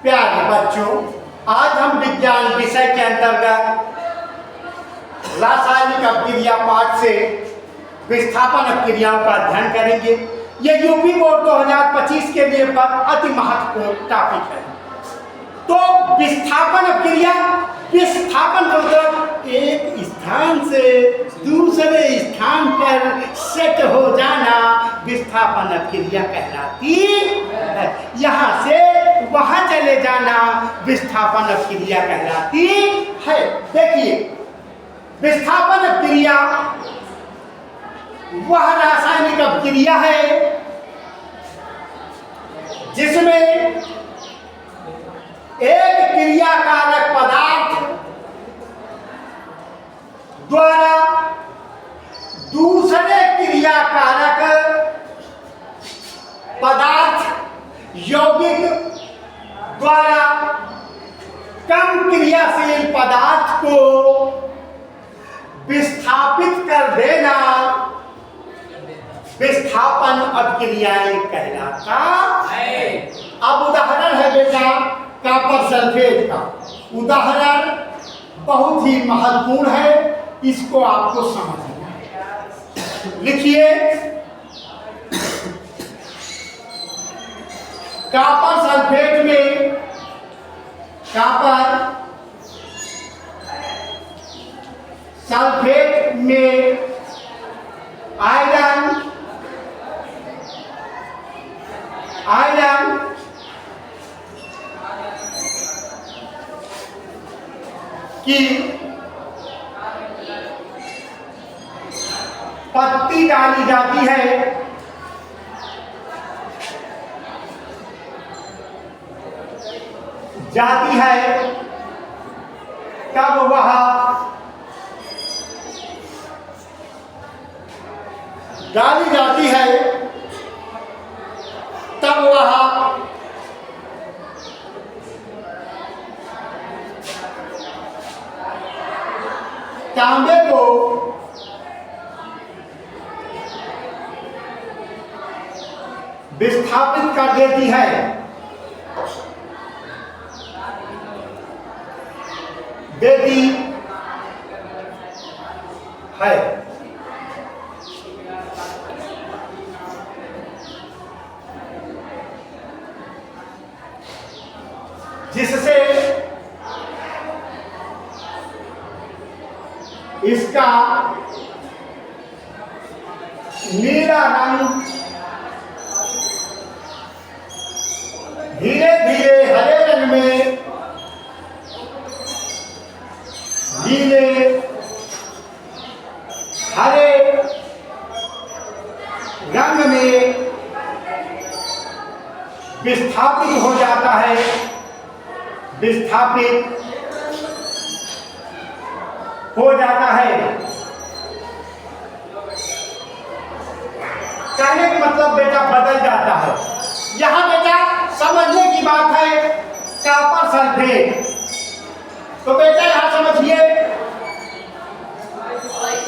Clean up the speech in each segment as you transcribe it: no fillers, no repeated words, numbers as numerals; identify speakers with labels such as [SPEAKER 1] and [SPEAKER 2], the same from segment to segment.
[SPEAKER 1] प्यारे बच्चों, आज हम विज्ञान विषय के अंतर्गत रासायनिक अपक्रिया पाठ से विस्थापन अपक्रियाओं का अध्ययन करेंगे। ये यूपी बोर्ड 2025 के लिए अति महत्वपूर्ण टॉपिक है। तो विस्थापन अपक्रिया, विस्थापन मतलब एक स्थान से दूसरे स्थान पर सेट हो जाना विस्थापन अपक्रिया कहलाती है। यहाँ से वहाँ चले जाना विस्थापन अपक्रिया कहलाती है। देखिए, विस्थापन अपक्रिया वह रासायनिक अपक्रिया है जिसमें एक क्रियाकारक पदार्थ द्वारा दूसरे क्रियाकारक पदार्थ यौगिक द्वारा कम क्रियाशील पदार्थ को विस्थापित कर देना विस्थापन अपक्रियाएं कहलाता है। अब उदाहरण है बेटा कॉपर सल्फेट का। उदाहरण बहुत ही महत्वपूर्ण है, इसको आपको समझना है। लिखिए, कॉपर सल्फेट में कॉपर सल्फेट में आयरन की पत्ती डाली जाती है। तब वह डाली जाती है तब वह तांबे को विस्थापित कर देती है। जिससे इसका नीला रंग धीरे धीरे हरे रंग में, धीरे हरे रंग में विस्थापित हो जाता है। विस्थापित हो जाता है कहने का मतलब बेटा बदल जाता है। यहां बेटा समझने की बात है कॉपर सल्फेट। तो बेटा यहां समझिए,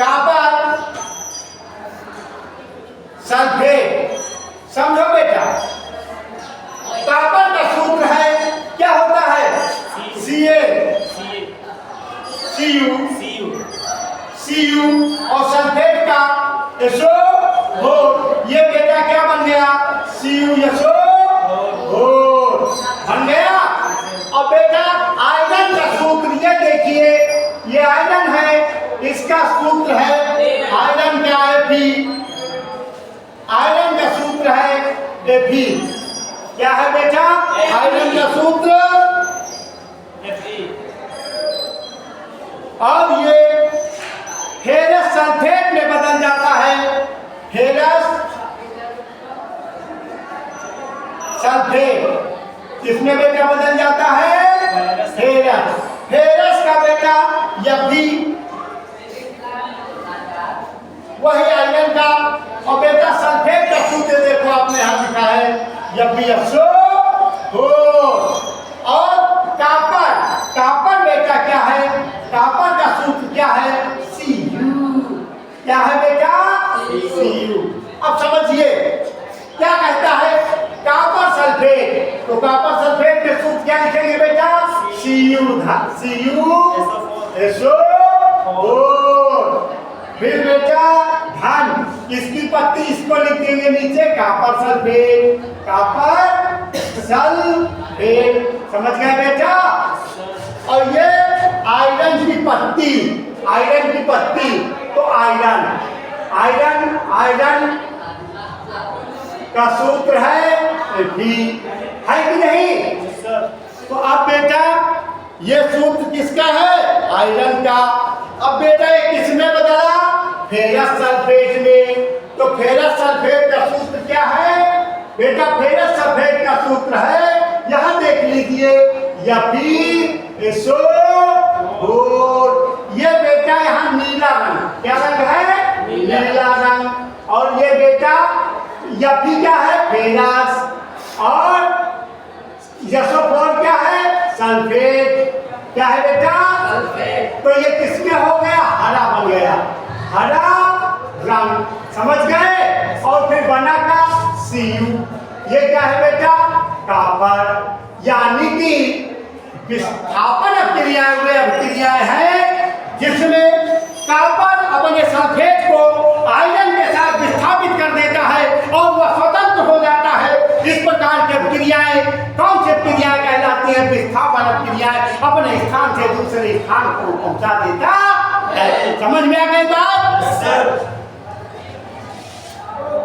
[SPEAKER 1] कॉपर सल्फेट समझो बेटा। कॉपर का सूत्र है, क्या होता है? Cu और सल्फेट का SO हो। ये बेटा क्या बन गया? CuSO बन गया। अब बेटा आयरन का सूत्र ये देखिए, ये आयरन है, इसका सूत्र है आयरन का Fe। आयरन का सूत्र है Fe। क्या है बेटा? आयरन का सूत्र Fe। अब ये फेरस सल्फेट में बदल जाता है। फेरस सल्फेट किसमें बेटा बदल जाता है? फेरस। फेरस का बेटा Fe, वही आयरन का। और बेटा सल्फेट का सूत्र देखो आपने यहां लिखा है FeSO। और कॉपर बेटा क्या है? कॉपर का सूत्र क्या है? Cu। क्या है बेटा? Cu। अब समझिए क्या कहता है कॉपर सल्फेट। तो कॉपर सल्फेट में सूत्र क्या SO4। फिर बेटा धन, इसकी पत्ती इसको लिख देंगे नीचे, कॉपर सल्फेट, कॉपर सल्फेट। समझ गए बेटा? और ये आयरन की पत्ती, आयरन की पत्ती, तो आयरन आयरन आयरन का सूत्र है भी, है कि नहीं? तो अब बेटा ये सूत्र किसका है? आयरन का। अब बेटा ये किसमें बदला? फेरस सल्फेट में। तो फेरस सल्फेट का सूत्र क्या है बेटा? फेरस सल्फेट का सूत्र है, यहां देख लीजिए, FeSO4। ये बेटा यहाँ नीला रंग, क्या रंग है? नीला रंग। और ये बेटा Fe क्या है? फेरस। और SO4 क्या है? सल्फेट। क्या है बेटा? सल्फेट। तो ये किसके हो गया? हरा बन गया, हरा रंग। समझ गए? और फिर बना का Cu। ये क्या है बेटा? कॉपर। यानी कि विस्थापन क्रियाएं वे अभिक्रियाएं हैं जिसमें कॉपर अपने सल्फेट को आयरन के साथ विस्थापित कर देता है और वह स्वतंत्र हो जाता है। इस प्रकार की क्रियाएं कौन सी क्रियाएं कहलाती हैं? विस्थापन क्रियाएं। अपने स्थान से दूसरे स्थान को पहुंचा देता है। समझ में आ गई बात?